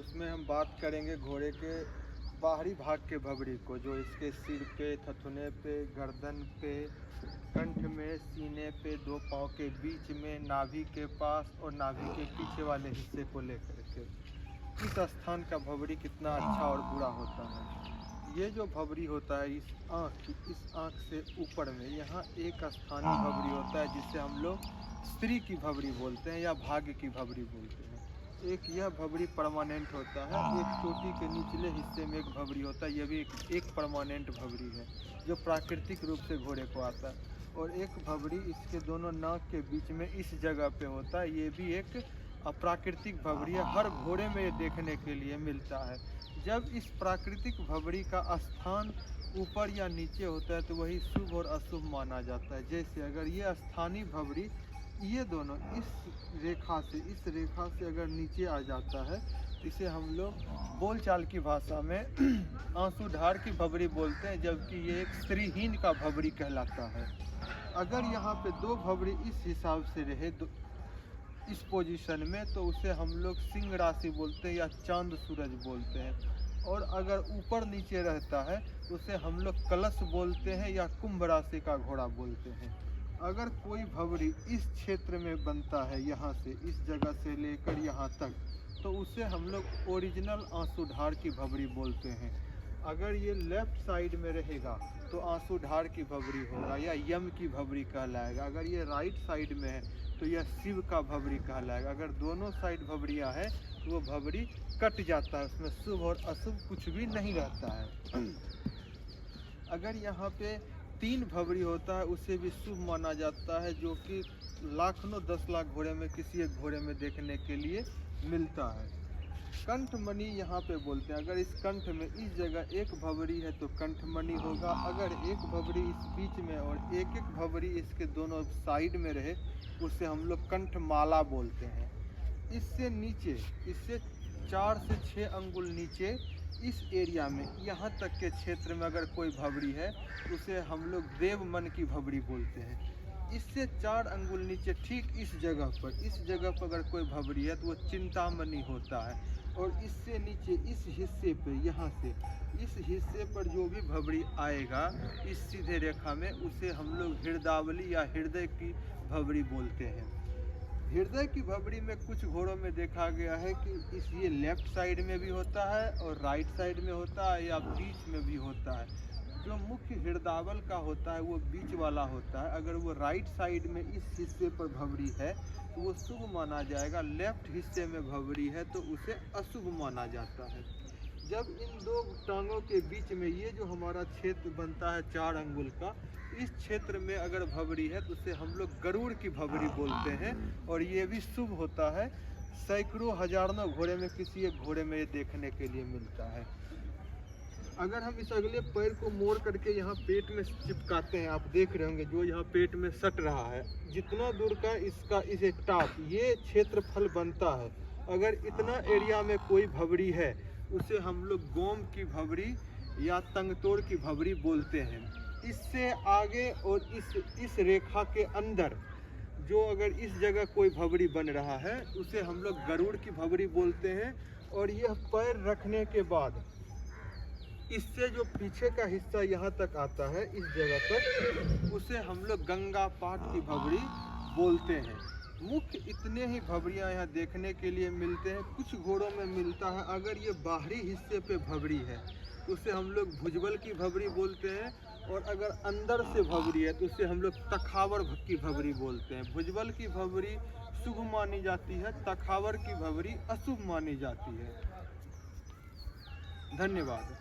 उसमें हम बात करेंगे घोड़े के बाहरी भाग के भवरी को, जो इसके सिर पे, थथुने पे, गर्दन पे, कंठ में, सीने पे, दो पाँव के बीच में, नाभि के पास और नाभि के पीछे वाले हिस्से को लेकर के इस स्थान का भवरी कितना अच्छा और बुरा होता है। ये जो भवरी होता है इस आँख से ऊपर में यहाँ एक स्थानीय भवरी होता है जिसे हम लोग स्त्री की भवरी बोलते हैं या भाग्य की भवरी बोलते हैं। एक यह भवरी परमानेंट होता है, एक चोटी के निचले हिस्से में एक भवरी होता है, यह भी एक परमानेंट भवरी है जो प्राकृतिक रूप से घोड़े को आता है। और एक भवरी इसके दोनों नाक के बीच में इस जगह पे होता है, ये भी एक अप्राकृतिक भवरी है, हर घोड़े में ये देखने के लिए मिलता है। जब इस प्राकृतिक भवरी का स्थान ऊपर या नीचे होता है तो वही शुभ और अशुभ माना जाता है। जैसे अगर ये स्थानीय भवरी ये दोनों इस रेखा से अगर नीचे आ जाता है तो इसे हम लोग बोलचाल की भाषा में आंसू-धार की भवरी बोलते हैं, जबकि ये एक स्त्रीहीन का भवरी कहलाता है। अगर यहाँ पे दो भवरी इस हिसाब से रहे इस पोजीशन में तो उसे हम लोग सिंह राशि बोलते हैं या चांद सूरज बोलते हैं। और अगर ऊपर नीचे रहता है तो उसे हम लोग कलश बोलते हैं या कुंभ राशि का घोड़ा बोलते हैं। अगर कोई भवरी इस क्षेत्र में बनता है, यहाँ से इस जगह से लेकर यहाँ तक, तो उसे हम लोग ओरिजिनल आंसू-धार की भवरी बोलते हैं। अगर ये लेफ्ट साइड में रहेगा तो आंसू-धार की भवरी होगा या यम की भवरी कहलाएगा। अगर ये राइट साइड में है तो यह शिव का भवरी कहलाएगा। अगर दोनों साइड भवरियाँ है तो वो भवरी कट जाता है, उसमें शुभ और अशुभ कुछ भी नहीं रहता है। अगर यहाँ पे 3 भवरी होता है उसे भी शुभ माना जाता है, जो कि लाखों 10 लाख घोड़े में किसी एक घोड़े में देखने के लिए मिलता है। कंठमणि यहाँ पे बोलते हैं, अगर इस कंठ में इस जगह एक भवरी है तो कंठमणि होगा। अगर एक भवरी इस बीच में और एक भवरी इसके दोनों साइड में रहे उसे हम लोग कंठमाला बोलते हैं। इससे नीचे, इससे 4 से 6 अंगुल नीचे इस एरिया में यहाँ तक के क्षेत्र में अगर कोई भवरी है उसे हम लोग देवमन की भवरी बोलते हैं। इससे 4 अंगुल नीचे ठीक इस जगह पर अगर कोई भवरी है तो वो चिंतामणि होता है। और इससे नीचे इस हिस्से पे, यहाँ से इस हिस्से पर जो भी भवरी आएगा इस सीधे रेखा में, उसे हम लोग हृदावली या हृदय की भवरी बोलते हैं। हृदय की भवरी में कुछ घोड़ों में देखा गया है कि ये लेफ्ट साइड में भी होता है और राइट साइड में होता है या बीच में भी होता है। जो मुख्य हृदावल का होता है वो बीच वाला होता है। अगर वो राइट साइड में इस हिस्से पर भवरी है तो वो शुभ माना जाएगा, लेफ्ट हिस्से में भवरी है तो उसे अशुभ माना जाता है। जब इन दो टांगों के बीच में ये जो हमारा क्षेत्र बनता है 4 अंगुल का, इस क्षेत्र में अगर भवरी है तो उसे हम लोग गरुड़ की भवरी बोलते हैं और ये भी शुभ होता है। सैकड़ों हजारों घोड़े में किसी एक घोड़े में ये देखने के लिए मिलता है। अगर हम इस अगले पैर को मोड़ करके यहाँ पेट में चिपकाते हैं, आप देख रहे होंगे जो यहाँ पेट में सट रहा है, जितना दूर का इसका इस टॉप ये क्षेत्रफल बनता है। अगर इतना एरिया में कोई भवरी है उसे हम लोग गोम की भवरी या तंगतोड़ की भवरी बोलते हैं। इससे आगे और इस रेखा के अंदर जो अगर इस जगह कोई भवरी बन रहा है उसे हम लोग गरुड़ की भवरी बोलते हैं। और यह पैर रखने के बाद इससे जो पीछे का हिस्सा यहाँ तक आता है इस जगह पर, उसे हम लोग गंगा पाट की भवरी बोलते हैं। मुख्य इतने ही भवरियाँ यहाँ देखने के लिए मिलते हैं। कुछ घोड़ों में मिलता है अगर ये बाहरी हिस्से पे भवरी है तो उसे हम लोग भुजबल की भवरी बोलते हैं। और अगर अंदर से भवरी है तो उसे हम लोग तखावर की भवरी बोलते हैं। भुजबल की भवरी शुभ मानी जाती है, तखावर की भवरी अशुभ मानी जाती है। धन्यवाद।